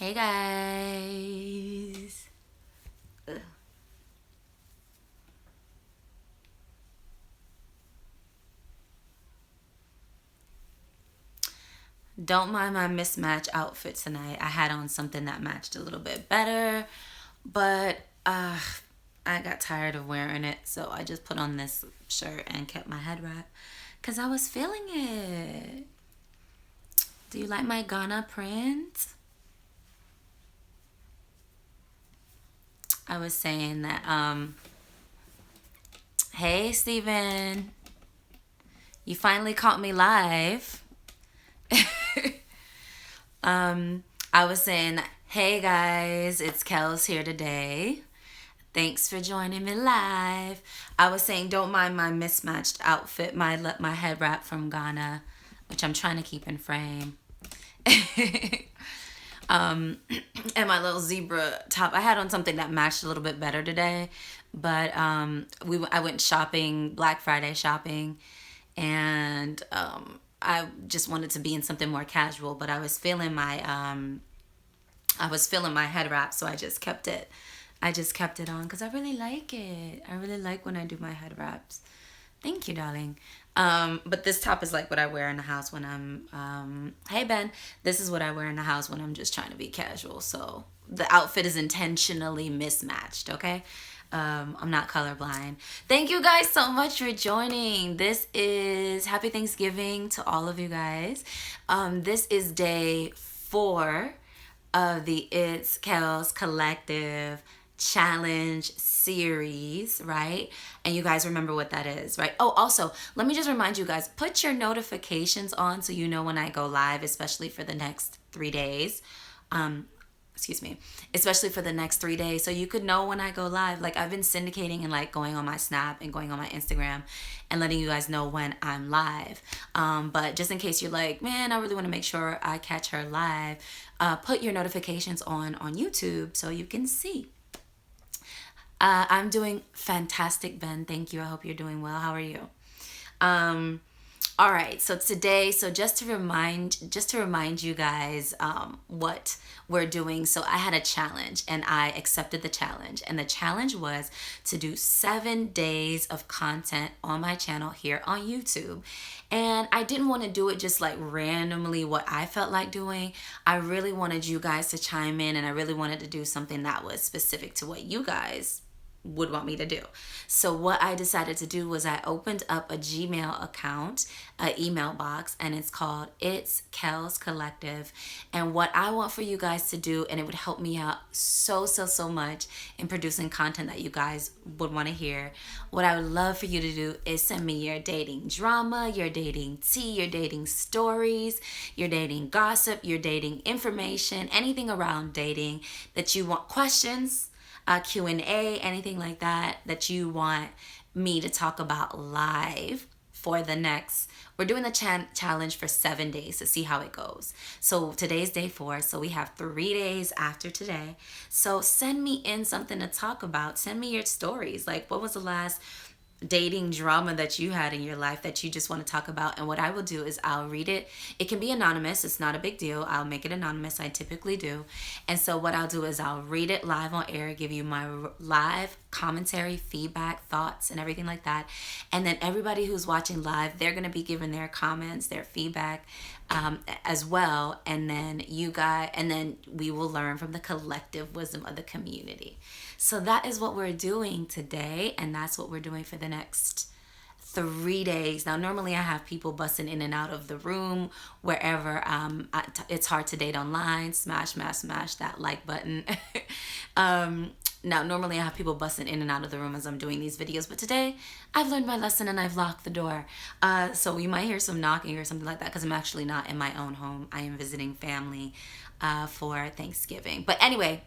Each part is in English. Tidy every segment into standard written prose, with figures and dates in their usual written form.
Hey guys. Ugh. Don't mind my mismatched outfit tonight. I had on something that matched a little bit better, but I got tired of wearing it, so I just put on this shirt and kept my head wrap because I was feeling it. Do you like my Ghana print? I was saying that, hey Steven, you finally caught me live. I was saying, hey guys, it's Kells here today. Thanks for joining me live. I was saying, don't mind my mismatched outfit, my head wrap from Ghana, which I'm trying to keep in frame. um, and my little zebra top. I had on something that matched a little bit better today, but I went shopping, Black Friday shopping, and I just wanted to be in something more casual. But I was feeling my head wrap, so I just kept it. I just kept it on because I really like it. I really like when I do my head wraps. Thank you, darling. But this top is like what I wear in the house when I'm, hey Ben, this is what I wear in the house when I'm just trying to be casual. So the outfit is intentionally mismatched, okay? I'm not colorblind. Thank you guys so much for joining. This is Happy Thanksgiving to all of you guys. This is day 4 of the It's Kells Collective challenge series, right? And you guys remember what that is, right? Oh, also, let me just remind you guys, put your notifications on so you know when I go live, especially for the next 3 days. Um, excuse me, especially for the next 3 days, so you could know when I go live. Like, I've been syndicating and like going on my Snap and going on my Instagram and letting you guys know when I'm live. But just in case you're like, man, I really want to make sure I catch her live, put your notifications on YouTube so you can see. I'm doing fantastic, Ben. Thank you. I hope you're doing well. How are you? Um, all right. So today, just to remind you guys what we're doing. So I had a challenge and I accepted the challenge. And the challenge was to do 7 days of content on my channel here on YouTube. And I didn't want to do it just like randomly what I felt like doing. I really wanted you guys to chime in, and I really wanted to do something that was specific to what you guys would want me to do. So what I decided to do was I opened up a Gmail account, an email box, and it's called It's Kells Collective. And what I want for you guys to do, and it would help me out so much in producing content that you guys would want to hear. What I would love for you to do is send me your dating drama, your dating tea, your dating stories, your dating gossip, your dating information, anything around dating that you want, questions, Q&A, anything like that you want me to talk about live for the next. We're doing the challenge for 7 days to see how it goes. So today's day 4, so we have 3 days after today. So send me in something to talk about. Send me your stories. Like, what was the last dating drama that you had in your life that you just want to talk about? And what I will do is I'll read it. It can be anonymous. It's not a big deal. I'll make it anonymous. I typically do. And so what I'll do is I'll read it live on air, give you my live commentary, feedback, thoughts, and everything like that. And then everybody who's watching live, they're going to be giving their comments, their feedback, as well. And then we will learn from the collective wisdom of the community. So that is what we're doing today, and that's what we're doing for the next 3 days. Now, normally I have people busting in and out of the room wherever. It's hard to date online. Smash that like button. Now, normally I have people busting in and out of the room as I'm doing these videos, but today I've learned my lesson and I've locked the door. So you might hear some knocking or something like that because I'm actually not in my own home. I am visiting family for Thanksgiving. But anyway,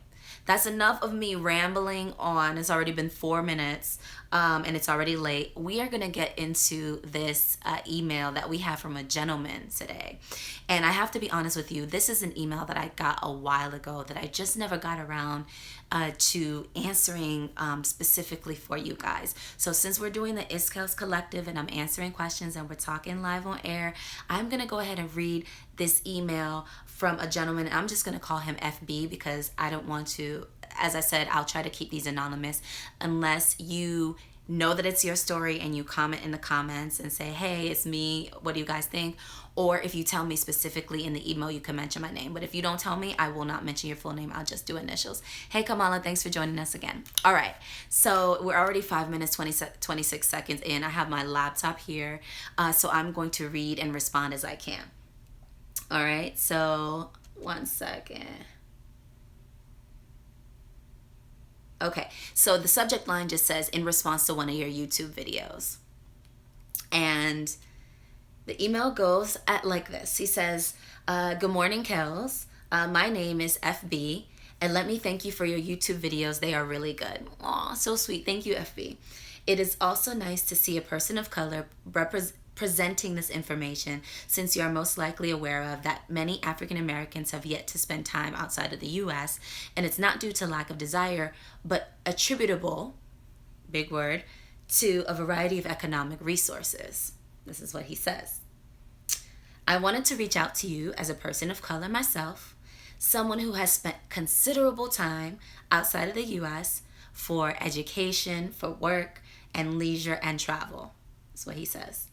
That's enough of me rambling on. It's already been 4 minutes, and it's already late. We are going to get into this email that we have from a gentleman today. And I have to be honest with you, this is an email that I got a while ago that I just never got around to answering specifically for you guys. So since we're doing the Kells Collective and I'm answering questions and we're talking live on air, I'm going to go ahead and read this email from a gentleman. I'm just going to call him FB because I don't want to, as I said, I'll try to keep these anonymous unless you know that it's your story and you comment in the comments and say, hey, it's me, what do you guys think? Or if you tell me specifically in the email, you can mention my name. But if you don't tell me, I will not mention your full name. I'll just do initials. Hey, Kamala, thanks for joining us again. All right. So we're already 5 minutes, 26 seconds in. I have my laptop here. So I'm going to read and respond as I can. All right. So 1 second. Okay. So the subject line just says, in response to one of your YouTube videos. And the email goes like this. He says, good morning, Kells. My name is FB, and let me thank you for your YouTube videos. They are really good. Aw, so sweet. Thank you, FB. It is also nice to see a person of color presenting this information, since you are most likely aware of that many African Americans have yet to spend time outside of the U.S., and it's not due to lack of desire, but attributable, big word, to a variety of economic resources. This is what he says. I wanted to reach out to you as a person of color myself, someone who has spent considerable time outside of the U.S. for education, for work, and leisure and travel. That's what he says.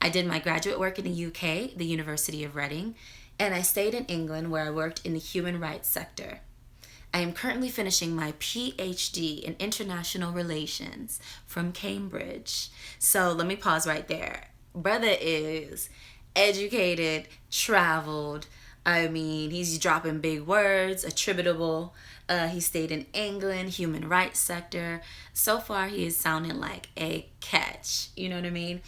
I did my graduate work in the UK, the University of Reading, and I stayed in England where I worked in the human rights sector. I am currently finishing my PhD in international relations from Cambridge. So let me pause right there. Brother is educated, traveled. I mean, he's dropping big words, attributable. He stayed in England, human rights sector. So far, he is sounding like a catch. You know what I mean?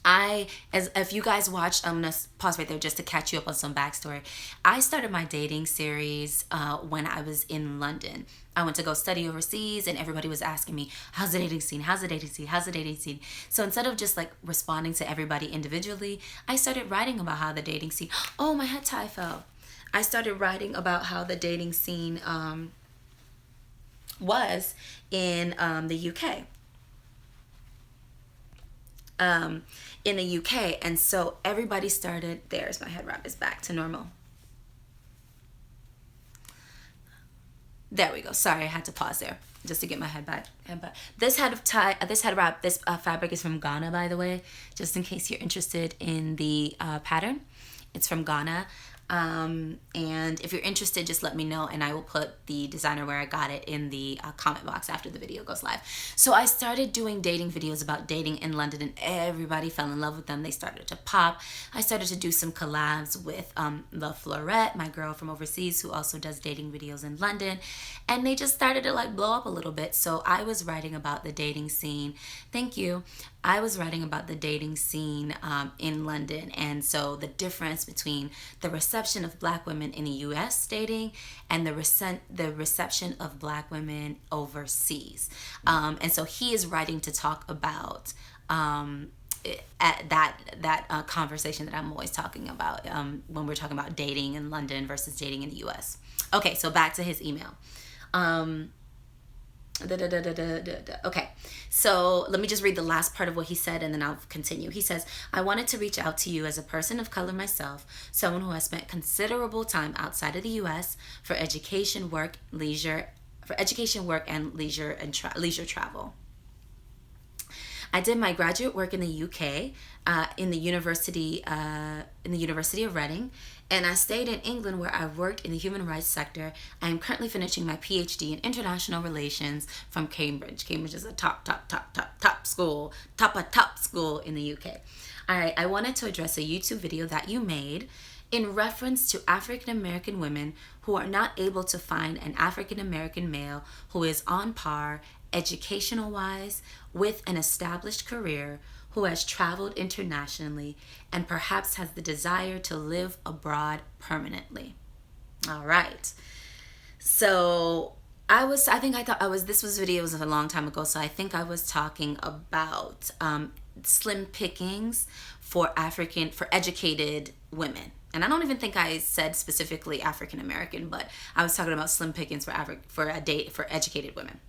If you guys watched, I'm gonna pause right there just to catch you up on some backstory. I started my dating series when I was in London. I went to go study overseas, and everybody was asking me, how's the dating scene? How's the dating scene? How's the dating scene? So instead of just like responding to everybody individually, I started writing about how the dating scene, oh, my head tie fell. I started writing about how the dating scene was in the UK. In the UK, and so everybody started, there's my head wrap is back to normal. There we go. Sorry, I had to pause there just to get my head back. This head wrap, this fabric is from Ghana, by the way, just in case you're interested in the pattern. It's from Ghana. And if you're interested, just let me know, and I will put the designer where I got it in the comment box after the video goes live. So I started doing dating videos about dating in London, and everybody fell in love with them. They started to pop. I started to do some collabs with La Florette, my girl from overseas, who also does dating videos in London, and they just started to like blow up a little bit. So I was writing about the dating scene. Thank you. I was writing about the dating scene in London, and so the difference between the reception of Black women in the U.S. dating and the reception of Black women overseas. And so he is writing to talk about that conversation that I'm always talking about when we're talking about dating in London versus dating in the U.S. Okay, so back to his email. Okay, so let me just read the last part of what he said and then I'll continue. He says, I wanted to reach out to you as a person of color myself, someone who has spent considerable time outside of the U.S. for education, work, and leisure travel. I did my graduate work in the UK, in the University of Reading, and I stayed in England where I worked in the human rights sector. I am currently finishing my PhD in international relations from Cambridge. Cambridge is a top school in the UK. All right, I wanted to address a YouTube video that you made in reference to African American women who are not able to find an African American male who is on par educational-wise with an established career, who has traveled internationally and perhaps has the desire to live abroad permanently. All right. So I think I thought I was, this was videos a long time ago. So I think I was talking about slim pickings for educated women. And I don't even think I said specifically African American, but I was talking about slim pickings for educated women.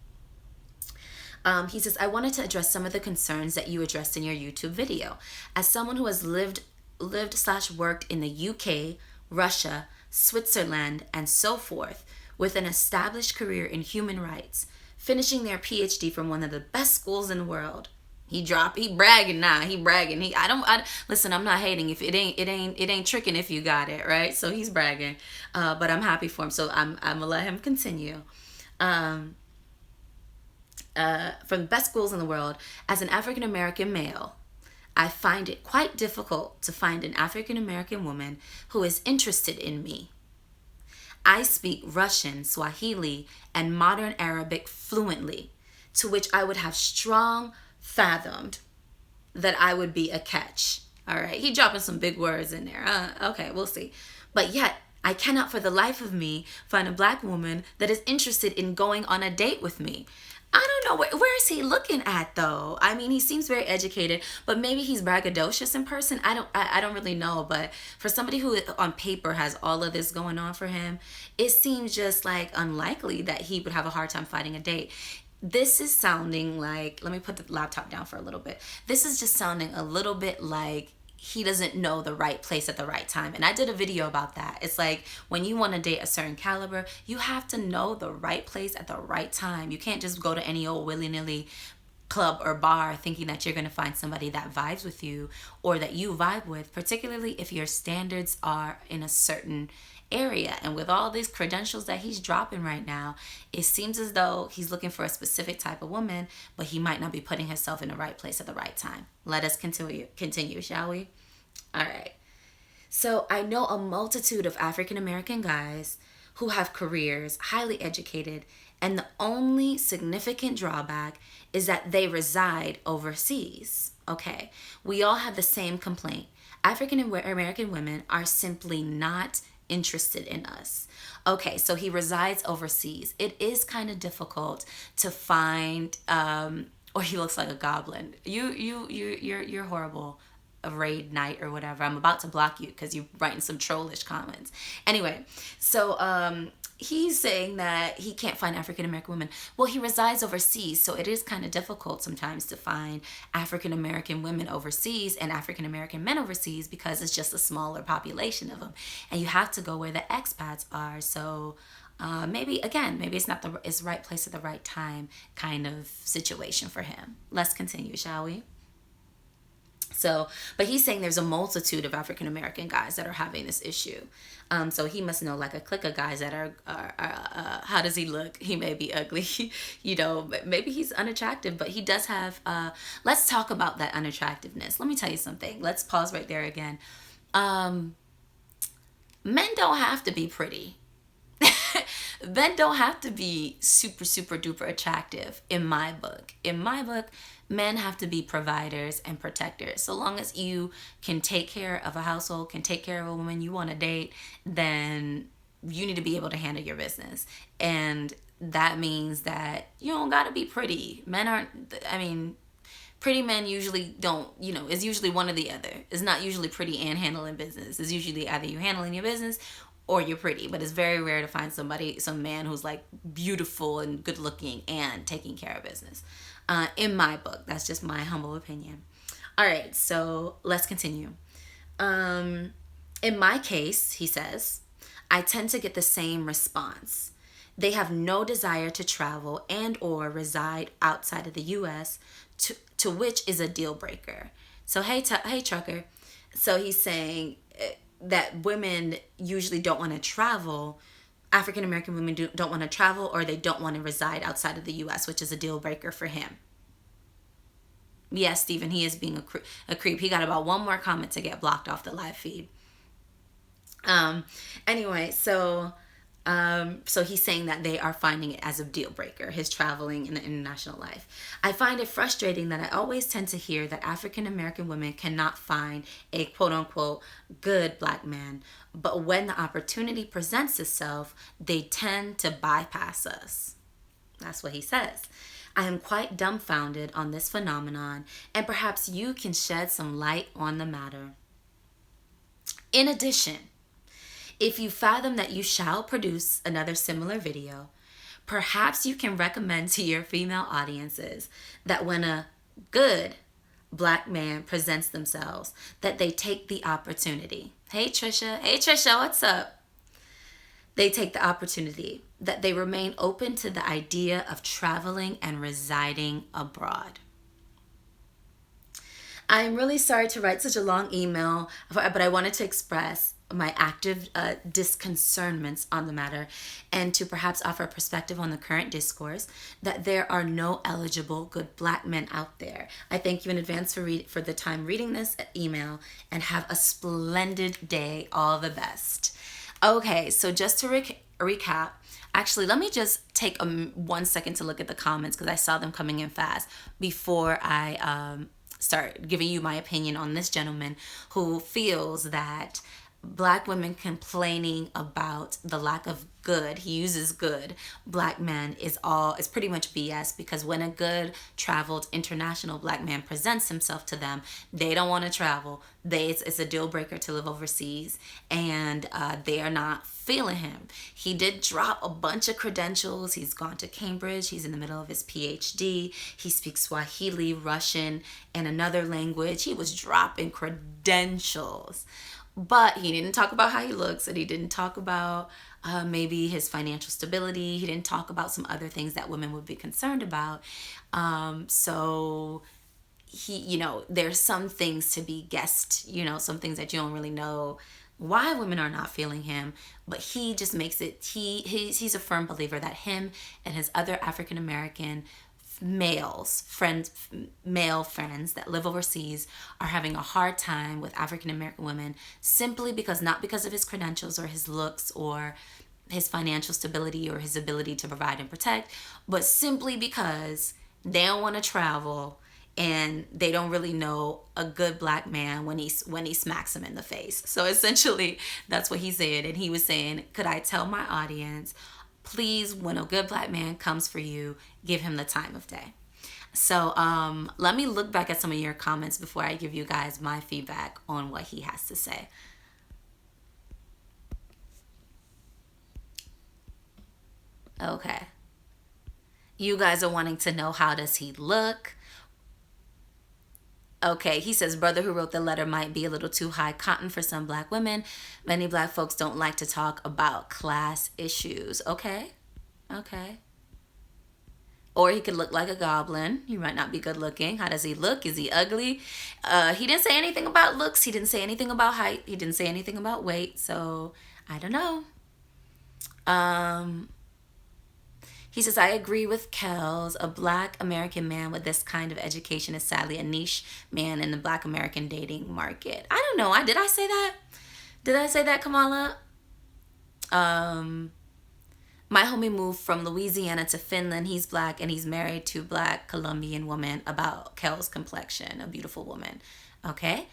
He says, I wanted to address some of the concerns that you addressed in your YouTube video. As someone who has lived / worked in the UK, Russia, Switzerland, and so forth, with an established career in human rights, finishing their PhD from one of the best schools in the world. He bragging now. He bragging. Listen, I'm not hating. If it ain't tricking if you got it, right? So he's bragging. But I'm happy for him. So I'm gonna let him continue. Um, from the best schools in the world, as an African American male, I find it quite difficult to find an African American woman who is interested in me. I speak Russian, Swahili, and modern Arabic fluently, to which I would have strong fathomed that I would be a catch. All right, he dropping some big words in there. Okay, we'll see. But yet, I cannot for the life of me find a black woman that is interested in going on a date with me. I don't know, where is he looking at though? I mean, he seems very educated, but maybe he's braggadocious in person. I don't really know, but for somebody who on paper has all of this going on for him, it seems just like unlikely that he would have a hard time finding a date. This is sounding like, let me put the laptop down for a little bit. This is just sounding a little bit like he doesn't know the right place at the right time. And I did a video about that. It's like when you want to date a certain caliber, you have to know the right place at the right time. You can't just go to any old willy-nilly club or bar thinking that you're going to find somebody that vibes with you or that you vibe with, particularly if your standards are in a certain area. And with all these credentials that he's dropping right now, it seems as though he's looking for a specific type of woman, but he might not be putting himself in the right place at the right time. Let us continue, shall we? All right. So I know a multitude of African American guys who have careers, highly educated, and the only significant drawback is that they reside overseas. Okay, we all have the same complaint. African American women are simply not interested in us. Okay, so he resides overseas. It is kind of difficult to find, or he looks like a goblin. You're horrible. A raid night or whatever. I'm about to block you because you're writing some trollish comments. Anyway, so he's saying that he can't find African American women. Well, he resides overseas, so it is kind of difficult sometimes to find African American women overseas and African American men overseas because it's just a smaller population of them, and you have to go where the expats are. So maybe it's not the right place at the right time kind of situation for him. Let's continue, shall we? So, but he's saying there's a multitude of African American guys that are having this issue. So he must know like a clique of guys that are how does he look? He may be ugly, maybe he's unattractive, but he does have, let's talk about that unattractiveness. Let me tell you something. Let's pause right there again. Men don't have to be pretty. Men don't have to be super, super duper attractive in my book. In my book, men have to be providers and protectors. So long as you can take care of a household, can take care of a woman you want to date, then you need to be able to handle your business. And that means that you don't got to be pretty. Pretty men usually don't, it's usually one or the other. It's not usually pretty and handling business. It's usually either you handling your business or you're pretty, but it's very rare to find some man who's like beautiful and good looking and taking care of business. In my book, that's just my humble opinion. All right, so let's continue. In my case, he says, I tend to get the same response. They have no desire to travel and or reside outside of the U.S., to which is a deal breaker. So, hey, trucker. So he's saying that women usually don't want to travel. African American women don't want to travel, or they don't want to reside outside of the U.S., which is a deal breaker for him. Yes, Stephen, he is being a creep. He got about one more comment to get blocked off the live feed. Anyway, so So he's saying that they are finding it as a deal breaker, his traveling in the international life. I find it frustrating that I always tend to hear that African American women cannot find a quote unquote good black man, but when the opportunity presents itself, they tend to bypass us. That's what he says. I am quite dumbfounded on this phenomenon, and perhaps you can shed some light on the matter. In addition, if you fathom that you shall produce another similar video, perhaps you can recommend to your female audiences that when a good black man presents themselves, that they take the opportunity. Hey Trisha, what's up? They take the opportunity, that they remain open to the idea of traveling and residing abroad. I'm really sorry to write such a long email, but I wanted to express my active disconcernments on the matter and to perhaps offer a perspective on the current discourse that there are no eligible good black men out there. I thank you in advance for the time reading this email, and have a splendid day. All the best. Okay, so just to recap, actually, let me just take 1 second to look at the comments because I saw them coming in fast before I start giving you my opinion on this gentleman who feels that black women complaining about the lack of good, he uses good, black men is pretty much BS, because when a good traveled international black man presents himself to them, they don't want to travel. It's a deal breaker to live overseas, and they are not feeling him. He did drop a bunch of credentials. He's gone to Cambridge. He's in the middle of his PhD. He speaks Swahili, Russian, and another language. He was dropping credentials. But he didn't talk about how he looks, and he didn't talk about maybe his financial stability. He didn't talk about some other things that women would be concerned about. So he, there's some things to be guessed, some things that you don't really know why women are not feeling him, but he just makes it, he's a firm believer that him and his other African American male friends that live overseas are having a hard time with African American women, simply because, not because of his credentials or his looks or his financial stability or his ability to provide and protect, but simply because they don't want to travel and they don't really know a good black man when he smacks him in the face. So essentially that's what he said. And he was saying, could I tell my audience, please, when a good black man comes for you, give him the time of day. So let me look back at some of your comments before I give you guys my feedback on what he has to say. Okay. You guys are wanting to know, how does he look? Okay, he says, brother who wrote the letter might be a little too high cotton for some black women. Many black folks don't like to talk about class issues. Okay. Or he could look like a goblin. He might not be good looking. How does he look? Is he ugly? He didn't say anything about looks. He didn't say anything about height. He didn't say anything about weight. So I don't know. He says, I agree with Kells. A black American man with this kind of education is sadly a niche man in the black American dating market. I don't know. Did I say that? Did I say that, Kamala? My homie moved from Louisiana to Finland. He's black and he's married to a black Colombian woman. About Kells' complexion, a beautiful woman. Okay.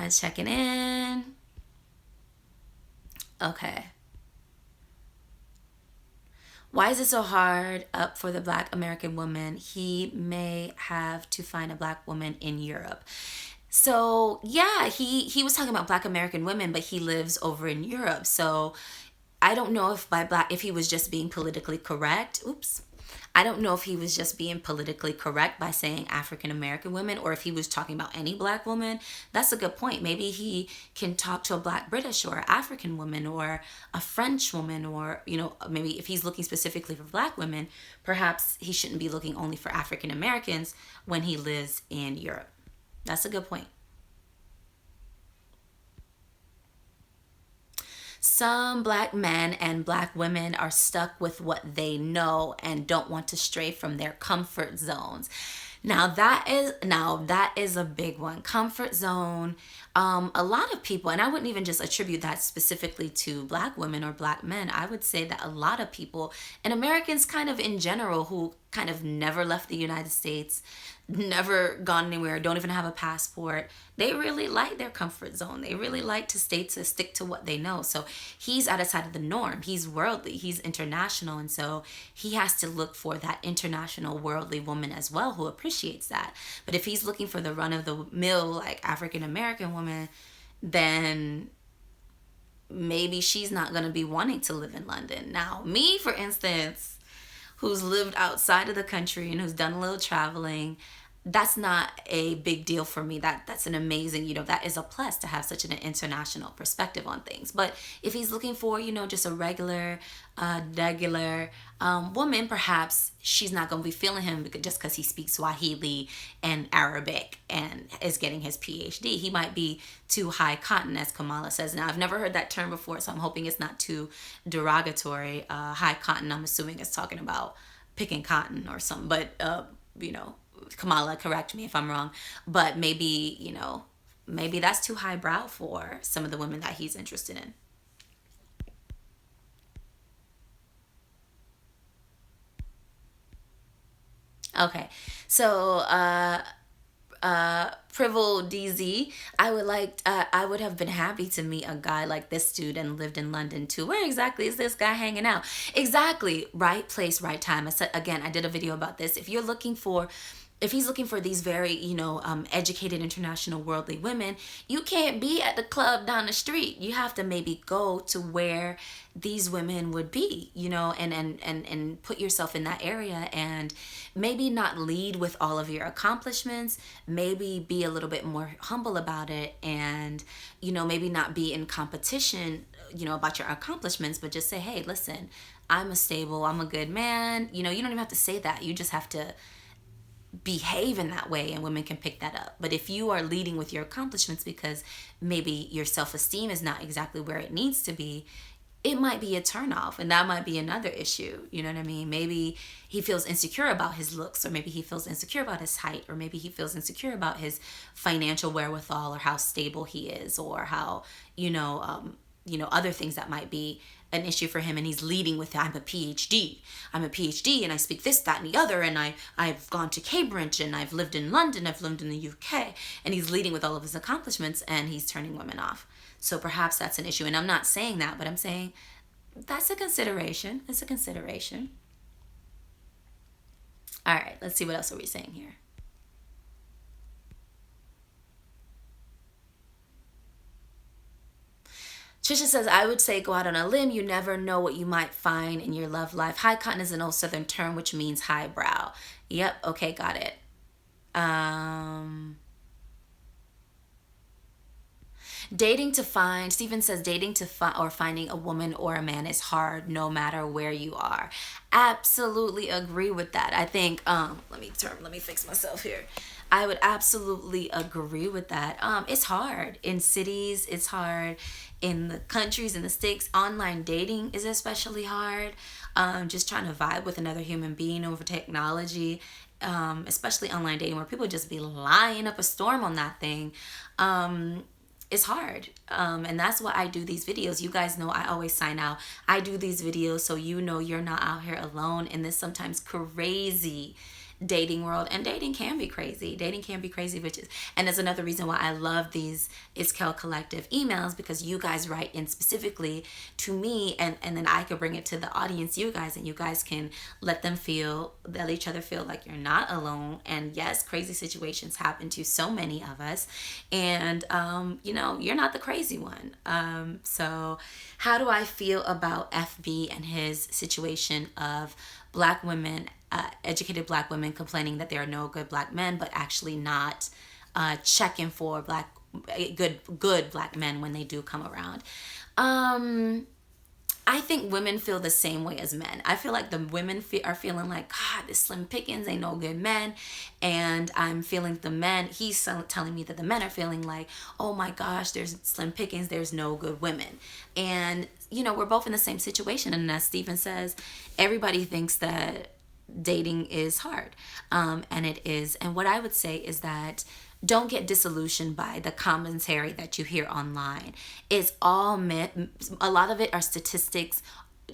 Checking in. Okay. Why is it so hard up for the black American woman? He may have to find a black woman in Europe. So yeah, he was talking about black American women, but he lives over in Europe. So I don't know if he was just being politically correct. Oops. I don't know if he was just being politically correct by saying African American women, or if he was talking about any black woman. That's a good point. Maybe he can talk to a black British or African woman or a French woman, or, maybe if he's looking specifically for black women, perhaps he shouldn't be looking only for African Americans when he lives in Europe. That's a good point. Some black men and black women are stuck with what they know and don't want to stray from their comfort zones. Now that is a big one. Comfort zone. A lot of people, and I wouldn't even just attribute that specifically to black women or black men. I would say that a lot of people, and Americans kind of in general, who kind of never left the United States, never gone anywhere, don't even have a passport, they really like their comfort zone. They really like to stick to what they know. So he's outside of the norm. He's worldly. He's international, and so he has to look for that international worldly woman as well who appreciates that. But if he's looking for the run of the mill like African American woman, then maybe she's not going to be wanting to live in London. Now, me, for instance, who's lived outside of the country and who's done a little traveling, that's not a big deal for me. That's an amazing, that is a plus to have such an international perspective on things. But if he's looking for, just a regular woman, perhaps she's not going to be feeling him just because he speaks Swahili and Arabic and is getting his PhD. He might be too high cotton, as Kamala says. Now, I've never heard that term before, so I'm hoping it's not too derogatory. High cotton, I'm assuming it's talking about picking cotton or something. But, Kamala, correct me if I'm wrong, but maybe that's too highbrow for some of the women that he's interested in. Okay, so Prival DZ, I would have been happy to meet a guy like this dude and lived in London too. Where exactly is this guy hanging out? Exactly, right place, right time. I said again, I did a video about this. If he's looking for these very, educated, international, worldly women, you can't be at the club down the street. You have to maybe go to where these women would be, and put yourself in that area, and maybe not lead with all of your accomplishments. Maybe be a little bit more humble about it, and, maybe not be in competition, about your accomplishments, but just say, hey, listen, I'm a good man. You don't even have to say that. You just have to behave in that way, and women can pick that up. But if you are leading with your accomplishments because maybe your self-esteem is not exactly where it needs to be, it might be a turnoff, and that might be another issue. You know what I mean? Maybe he feels insecure about his looks, or maybe he feels insecure about his height, or maybe he feels insecure about his financial wherewithal, or how stable he is, or how other things that might be an issue for him, and he's leading with, I'm a PhD and I speak this, that, and the other, and I've gone to Cambridge, and I've lived in London, I've lived in the UK, and he's leading with all of his accomplishments, and he's turning women off. So perhaps that's an issue, and I'm not saying that, but I'm saying that's a consideration. It's a consideration. All right, let's see, what else are we saying here. Trisha says, I would say go out on a limb. You never know what you might find in your love life. High cotton is an old Southern term which means highbrow. Yep, okay, got it. Um, Stephen says, dating to find or finding a woman or a man is hard no matter where you are. Absolutely agree with that. I think, let me fix myself here. I would absolutely agree with that. It's hard in cities. It's hard in the countries, in the states. Online dating is especially hard. Just trying to vibe with another human being over technology, especially online dating, where people just be lying up a storm on that thing. It's hard. And that's why I do these videos. You guys know I always sign out. I do these videos so you're not out here alone in this sometimes crazy dating world. And dating can be crazy. Which is, and that's another reason why I love these It's Kel Collective emails, because you guys write in specifically to me, and then I could bring it to the audience, you guys, and you guys can let each other feel like you're not alone. And yes, crazy situations happen to so many of us, and you're not the crazy one. So how do I feel about FB and his situation of black women, educated black women, complaining that there are no good black men, but actually not checking for good black men when they do come around? I think women feel the same way as men. I feel like the women are feeling like, God, this slim pickings ain't no good men. And I'm feeling the men, he's telling me that the men are feeling like, oh my gosh, there's slim pickings, there's no good women. And, we're both in the same situation. And as Stephen says, everybody thinks that dating is hard. And it is. And what I would say is that don't get disillusioned by the commentary that you hear online. It's all myth. A lot of it are statistics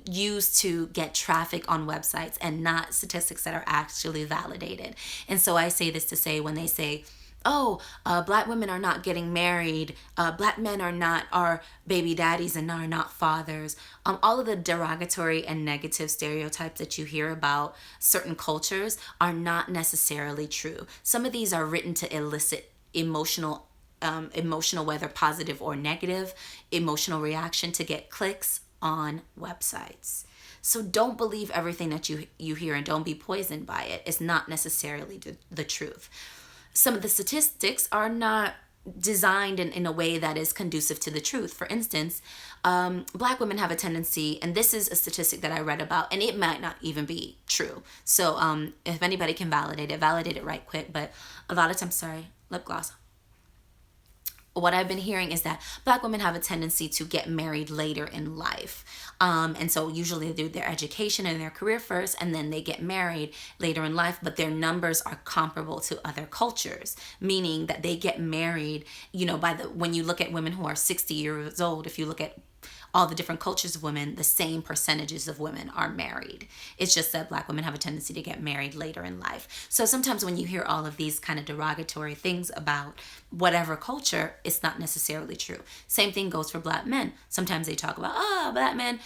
used to get traffic on websites and not statistics that are actually validated. And so I say this to say, when they say, oh, black women are not getting married, black men are not our baby daddies and are not fathers. All of the derogatory and negative stereotypes that you hear about certain cultures are not necessarily true. Some of these are written to elicit emotional, whether positive or negative, emotional reaction to get clicks on websites. So don't believe everything that you hear, and don't be poisoned by it. It's not necessarily the truth. Some of the statistics are not designed in a way that is conducive to the truth. For instance, black women have a tendency, and this is a statistic that I read about, and it might not even be true. So if anybody can validate it right quick. But a lot of times, sorry, lip gloss. What I've been hearing is that black women have a tendency to get married later in life. And so usually they do their education and their career first, and then they get married later in life, but their numbers are comparable to other cultures, meaning that they get married, when you look at women who are 60 years old, if you look at all the different cultures of women, the same percentages of women are married. It's just that black women have a tendency to get married later in life. So sometimes when you hear all of these kind of derogatory things about whatever culture, it's not necessarily true. Same thing goes for black men. Sometimes they talk about, black men,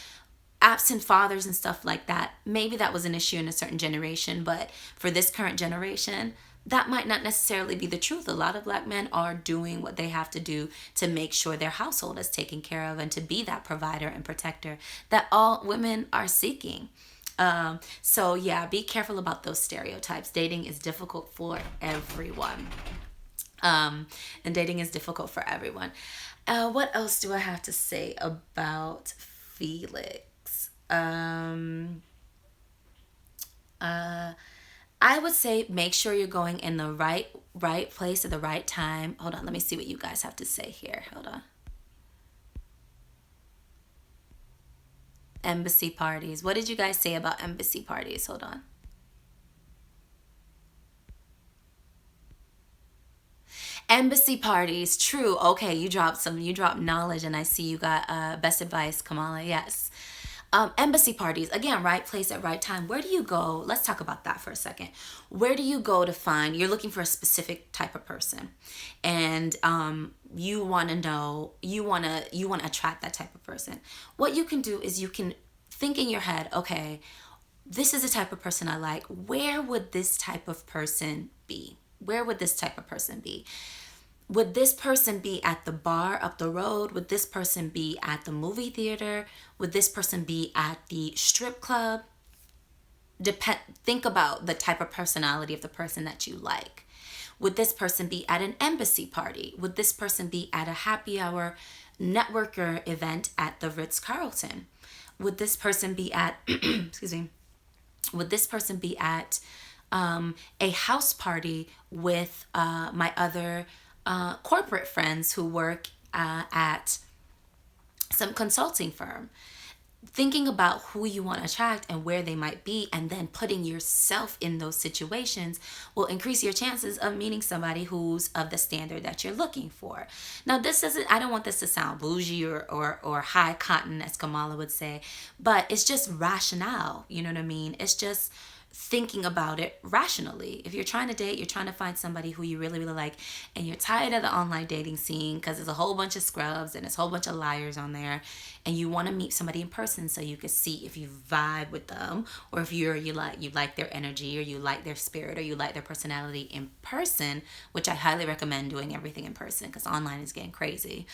absent fathers and stuff like that. Maybe that was an issue in a certain generation, but for this current generation, that might not necessarily be the truth. A lot of black men are doing what they have to do to make sure their household is taken care of and to be that provider and protector that all women are seeking. So yeah, be careful about those stereotypes. Dating is difficult for everyone. And dating is difficult for everyone. What else do I have to say about Felix? I would say make sure you're going in the right place at the right time. Hold on, let me see what you guys have to say here. Hold on. Embassy parties. What did you guys say about embassy parties? Hold on. Embassy parties. True. Okay, you dropped knowledge, and I see you got best advice, Kamala. Yes. Embassy parties, again, right place at right time. Where do you go? Let's talk about that for a second. Where do you go to find, you're looking for a specific type of person, and you want to know, you want to attract that type of person. What you can do is you can think in your head, okay, this is the type of person I like. Where would this type of person be? Where would this type of person be? Would this person be at the bar up the road? Would this person be at the movie theater? Would this person be at the strip club? Think about the type of personality of the person that you like. Would this person be at an embassy party? Would this person be at a happy hour networker event at the Ritz-Carlton? Would this person be at, excuse me, would this person be at a house party with my other corporate friends who work at some consulting firm? Thinking about who you want to attract and where they might be, and then putting yourself in those situations will increase your chances of meeting somebody who's of the standard that you're looking for. Now, I don't want this to sound bougie or high cotton, as Kamala would say, but it's just rationale. You know what I mean? It's just thinking about it rationally. If you're trying to date, you're trying to find somebody who you really, really like, and you're tired of the online dating scene because there's a whole bunch of scrubs and there's a whole bunch of liars on there, and you want to meet somebody in person so you can see if you vibe with them, or if you like their energy, or you like their spirit, or you like their personality in person, which I highly recommend doing everything in person because online is getting crazy.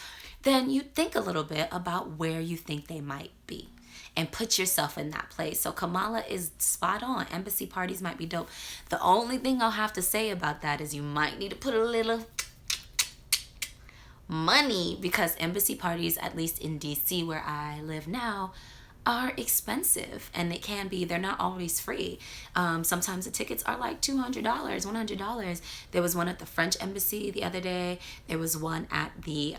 Then you think a little bit about where you think they might be and put yourself in that place. So Kamala is spot on. Embassy parties might be dope. The only thing I'll have to say about that is you might need to put a little money, because embassy parties, at least in DC where I live now, are expensive, and they're not always free. Sometimes the tickets are like $200, $100. There was one at the French embassy the other day. There was one at the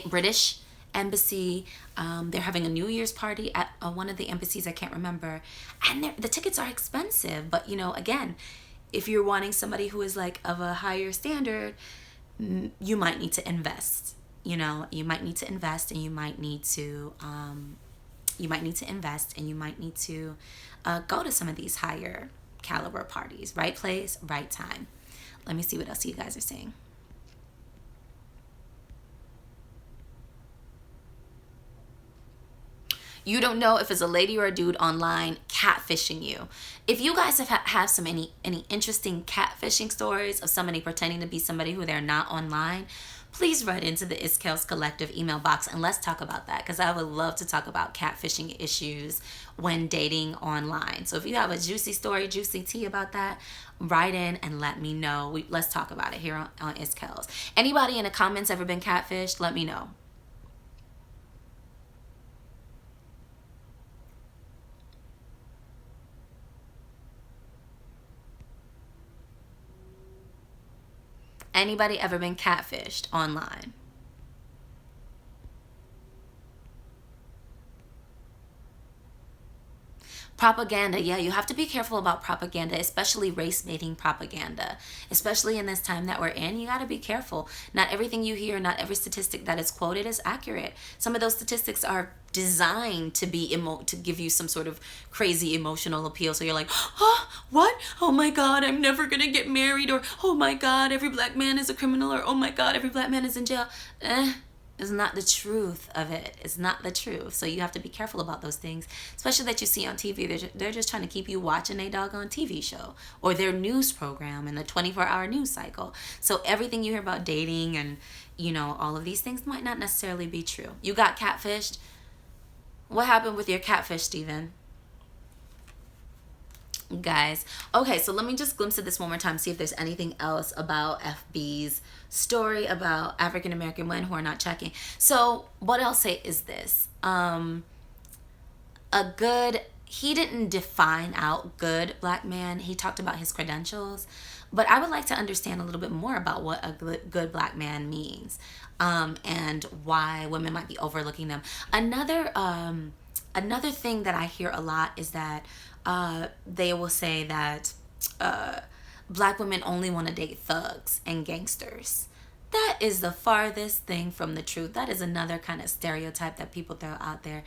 British embassy. They're having a New Year's party at one of the embassies. I can't remember. And the tickets are expensive. But, again, if you're wanting somebody who is like of a higher standard, you might need to invest. You might need to invest, and you might need to invest, and you might need to go to some of these higher caliber parties. Right place, right time. Let me see what else you guys are saying. You don't know if it's a lady or a dude online catfishing you. If you guys have any interesting catfishing stories of somebody pretending to be somebody who they're not online, please write into the Kells Collective email box and let's talk about that, because I would love to talk about catfishing issues when dating online. So if you have a juicy story, juicy tea about that, write in and let me know. Let's talk about it here on Kells. Anybody in the comments ever been catfished? Let me know. Anybody ever been catfished online? Propaganda, yeah, you have to be careful about propaganda, especially race baiting propaganda. Especially in this time that we're in, you got to be careful. Not everything you hear, not every statistic that is quoted is accurate. Some of those statistics are designed to be to give you some sort of crazy emotional appeal. So you're like, oh, what? Oh my God, I'm never gonna get married, or oh my God, every black man is a criminal, or oh my God, every black man is in jail. Is not the truth of it. It's not the truth. So you have to be careful about those things, especially that you see on TV. They're just trying to keep you watching a doggone TV show or their news program in the 24-hour news cycle. So everything you hear about dating and, all of these things might not necessarily be true. You got catfished. What happened with your catfish, Steven? Guys, okay, so let me just glimpse at this one more time, see if there's anything else about FB's story about African American men who are not checking. So what I'll say is this: he didn't define out good black man. He talked about his credentials, but I would like to understand a little bit more about what a good black man means, and why women might be overlooking them. Another thing that I hear a lot is that they will say that black women only want to date thugs and gangsters. That is the farthest thing from the truth. That is another kind of stereotype that people throw out there.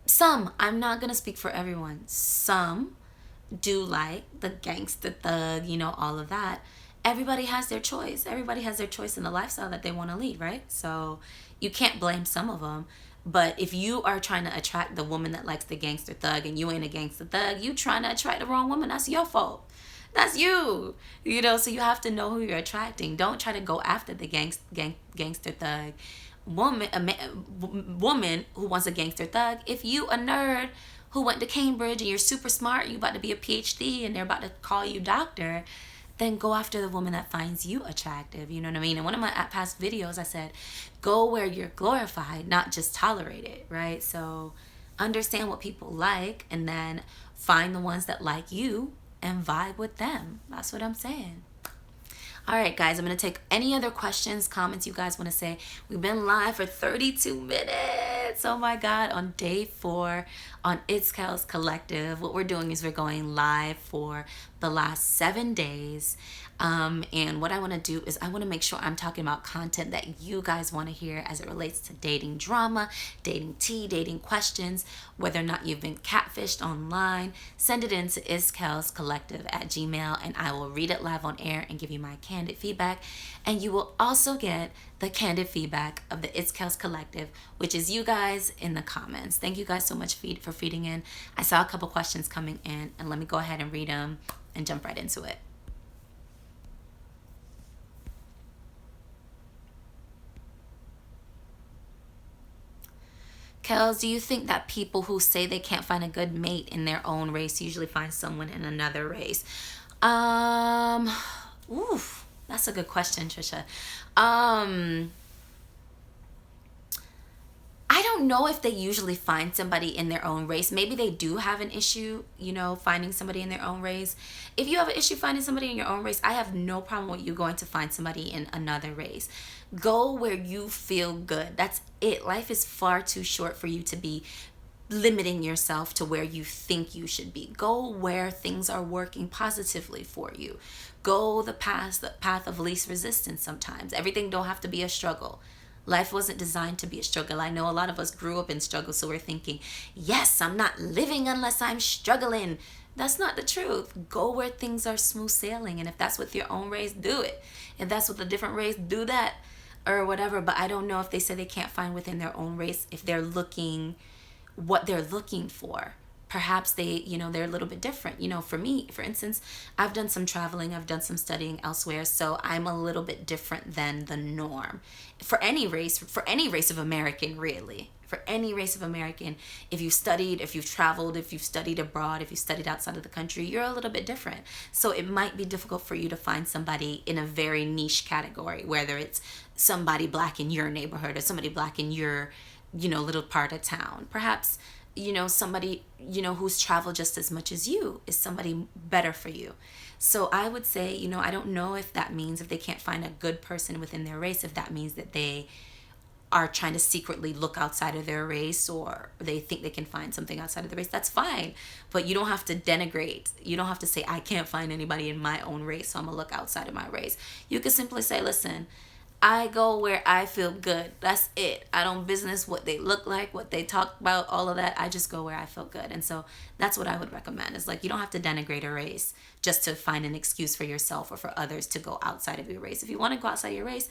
Some, I'm not going to speak for everyone, some do like the gangster thug, all of that. Everybody has their choice. Everybody has their choice in the lifestyle that they want to lead, right? So you can't blame some of them. But if you are trying to attract the woman that likes the gangster thug and you ain't a gangster thug, you trying to attract the wrong woman. That's your fault. That's you. So you have to know who you're attracting. Don't try to go after the gangster thug woman who wants a gangster thug. If you a nerd who went to Cambridge and you're super smart, you about to be a PhD and they're about to call you doctor, then go after the woman that finds you attractive. You know what I mean? In one of my past videos, I said, go where you're glorified, not just tolerated, right? So understand what people like and then find the ones that like you and vibe with them. That's what I'm saying. All right, guys, I'm going to take any other questions, comments you guys want to say. We've been live for 32 minutes. Oh, my God. On day 4 on Kells Collective, what we're doing is we're going live for the last 7 days. And what I want to do is I want to make sure I'm talking about content that you guys want to hear as it relates to dating drama, dating tea, dating questions, whether or not you've been catfished online. Send it in to iskellscollective@gmail.com and I will read it live on air and give you my candid feedback. And you will also get the candid feedback of the Kells Collective, which is you guys in the comments. Thank you guys so much for feeding in. I saw a couple questions coming in, and let me go ahead and read them and jump right into it. Kells, do you think that people who say they can't find a good mate in their own race usually find someone in another race? That's a good question, Trisha. I don't don't know if they usually find somebody in their own race. Maybe they do have an issue, finding somebody in their own race. If you have an issue finding somebody in your own race, I have no problem with you going to find somebody in another race. Go where you feel good. That's it. Life is far too short for you to be limiting yourself to where you think you should be. Go where things are working positively for you. Go the path of least resistance sometimes. Everything don't have to be a struggle. Life wasn't designed to be a struggle. I know a lot of us grew up in struggle, so we're thinking, yes, I'm not living unless I'm struggling. That's not the truth. Go where things are smooth sailing. And if that's with your own race, do it. If that's with a different race, do that or whatever. But I don't know if they say they can't find within their own race if they're looking what they're looking for. Perhaps they're a little bit different. For me, for instance, I've done some traveling, I've done some studying elsewhere, so I'm a little bit different than the norm. For any race of American, really. For any race of American, if you've studied, if you've traveled, if you've studied abroad, if you've studied outside of the country, you're a little bit different. So it might be difficult for you to find somebody in a very niche category, whether it's somebody black in your neighborhood or somebody black in your little part of town. Perhaps somebody who's traveled just as much as you is somebody better for you. So I would say, I don't know if that means, if they can't find a good person within their race, if that means that they are trying to secretly look outside of their race, or they think they can find something outside of the race. That's fine, but you don't have to denigrate. You don't have to say, I can't find anybody in my own race, so I'm gonna look outside of my race. You could simply say, listen, I go where I feel good. That's it. I don't business what they look like, what they talk about, all of that. I just go where I feel good. And so that's what I would recommend. Is like, you don't have to denigrate a race just to find an excuse for yourself or for others to go outside of your race. If you want to go outside your race,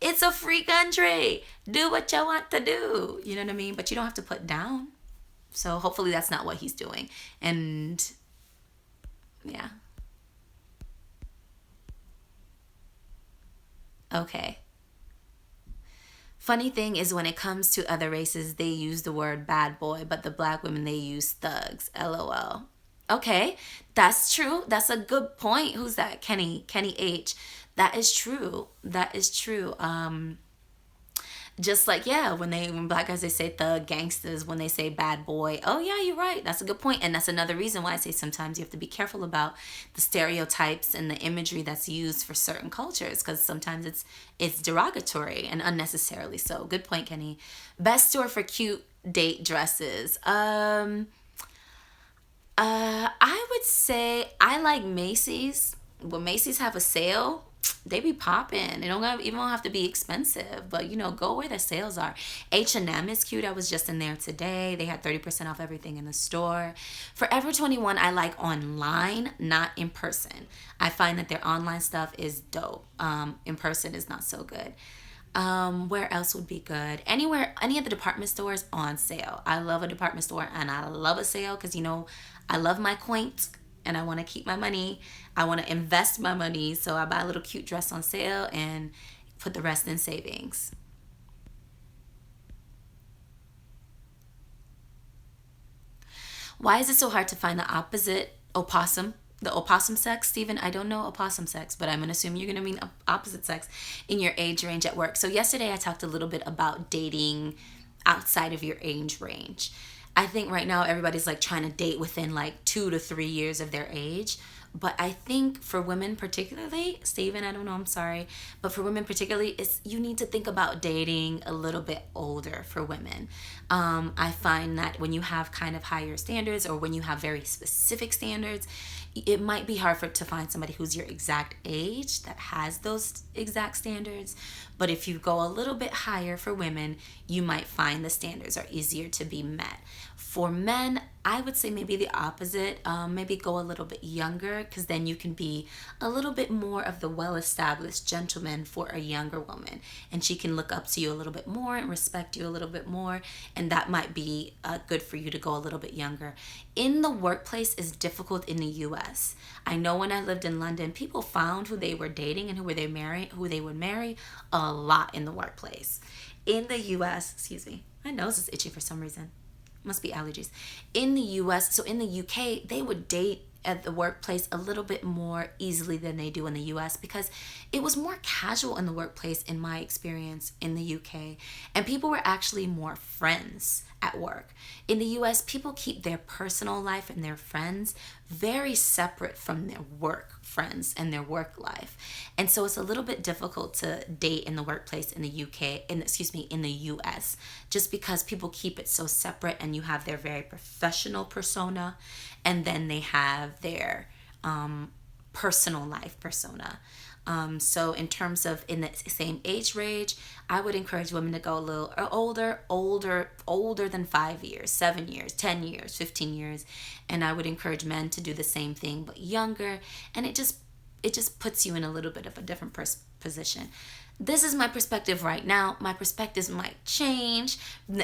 it's a free country. Do what you want to do. You know what I mean? But you don't have to put down. So hopefully that's not what he's doing. And yeah. Okay. Funny thing is, when it comes to other races, they use the word bad boy, but the black women, they use thugs. LOL. Okay, that's true. That's a good point. Who's that? Kenny H. That is true. That is true. Just like, yeah, when black guys, they say thug, gangsters, when they say bad boy. Oh yeah, you're right. That's a good point. And that's another reason why I say sometimes you have to be careful about the stereotypes and the imagery that's used for certain cultures, because sometimes it's derogatory and unnecessarily so. Good point, Kenny. Best store for cute date dresses. I would say I like Macy's. When Macy's have a sale, they be popping. It don't even have to be expensive, but go where the sales are. H&M is cute. I was just in there today. They had 30% off everything in the store. Forever 21, I like online, not in person. I find that their online stuff is dope. In person is not so good. Where else would be good? Anywhere, any of the department stores on sale. I love a department store and I love a sale because I love my coins and I want to keep my money. I want to invest my money, so I buy a little cute dress on sale and put the rest in savings. Why is it so hard to find the opposite opossum? The opossum sex, Stephen? I don't know opossum sex, but I'm going to assume you're going to mean opposite sex in your age range at work. So yesterday I talked a little bit about dating outside of your age range. I think right now everybody's like trying to date within like 2 to 3 years of their age. But I think for women particularly, Steven, I don't know, I'm sorry, but for women particularly, you need to think about dating a little bit older for women. I find that when you have kind of higher standards, or when you have very specific standards, it might be hard to find somebody who's your exact age that has those exact standards. But if you go a little bit higher for women, you might find the standards are easier to be met. For men, I would say maybe the opposite. Maybe go a little bit younger, because then you can be a little bit more of the well-established gentleman for a younger woman, and she can look up to you a little bit more and respect you a little bit more, and that might be good for you to go a little bit younger. In the workplace is difficult in the U.S. I know when I lived in London, people found who they were dating and who they would marry a lot in the workplace. In the U.S., excuse me, my nose is itchy for some reason. Must be allergies. In the US, so in the UK, they would date at the workplace a little bit more easily than they do in the US, because it was more casual in the workplace in my experience in the UK, and people were actually more friends at work. In the US, people keep their personal life and their friends very separate from their work friends and their work life. And so it's a little bit difficult to date in the workplace in the UK, in the US, just because people keep it so separate, and you have their very professional persona, and then they have their personal life persona. So in terms of in the same age range, I would encourage women to go a little older than 5 years, 7 years, 10 years, 15 years. And I would encourage men to do the same thing, but younger. And it just puts you in a little bit of a different position. This is my perspective right now. My perspectives might change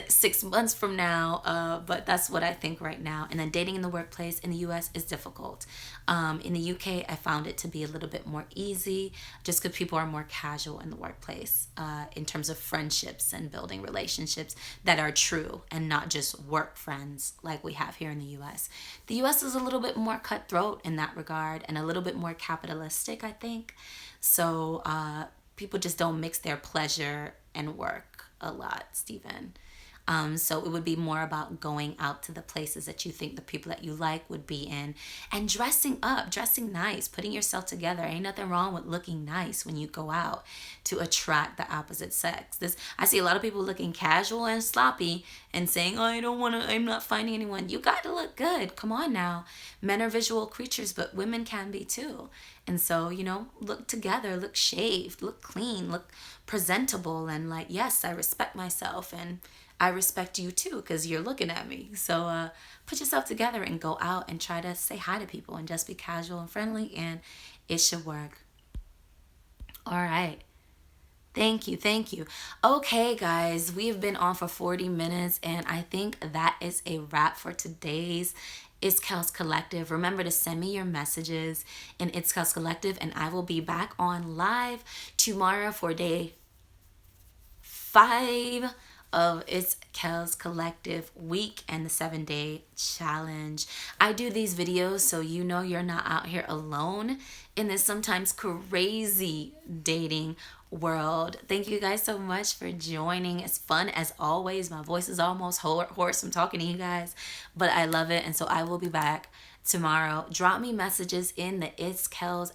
6 months from now, but that's what I think right now. And then dating in the workplace in the US is difficult. In the UK, I found it to be a little bit more easy, just because people are more casual in the workplace in terms of friendships and building relationships that are true and not just work friends like we have here in the US. The US is a little bit more cutthroat in that regard, and a little bit more capitalistic, I think. So, people just don't mix their pleasure and work a lot, Stephen. So it would be more about going out to the places that you think the people that you like would be in, and dressing up, dressing nice, putting yourself together. Ain't nothing wrong with looking nice when you go out to attract the opposite sex. I see a lot of people looking casual and sloppy and saying, "Oh, I'm not finding anyone." You got to look good. Come on now. Men are visual creatures, but women can be too. And so, look together, look shaved, look clean, look presentable, and like, yes, I respect myself, and I respect you too, because you're looking at me. So put yourself together and go out and try to say hi to people and just be casual and friendly, and it should work. All right. Thank you. Thank you. Okay, guys, we've been on for 40 minutes, and I think that is a wrap for today's It's Kells Collective. Remember to send me your messages in It's Kells Collective, and I will be back on live tomorrow for day 5 of It's Kells Collective week and the 7-day challenge. I do these videos so you're not out here alone in this sometimes crazy dating world. Thank you guys so much for joining. It's fun as always. My voice is almost hoarse from talking to you guys, but I love it. And so I will be back tomorrow. Drop me messages in the It's Kells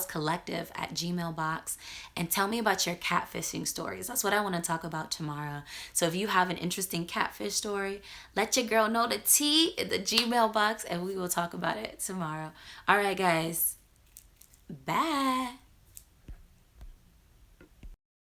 Collective at Gmail box, and tell me about your catfishing stories. That's what I want to talk about tomorrow. So if you have an interesting catfish story, let your girl know the T in the Gmail box, and we will talk about it tomorrow. All right, guys. Bye.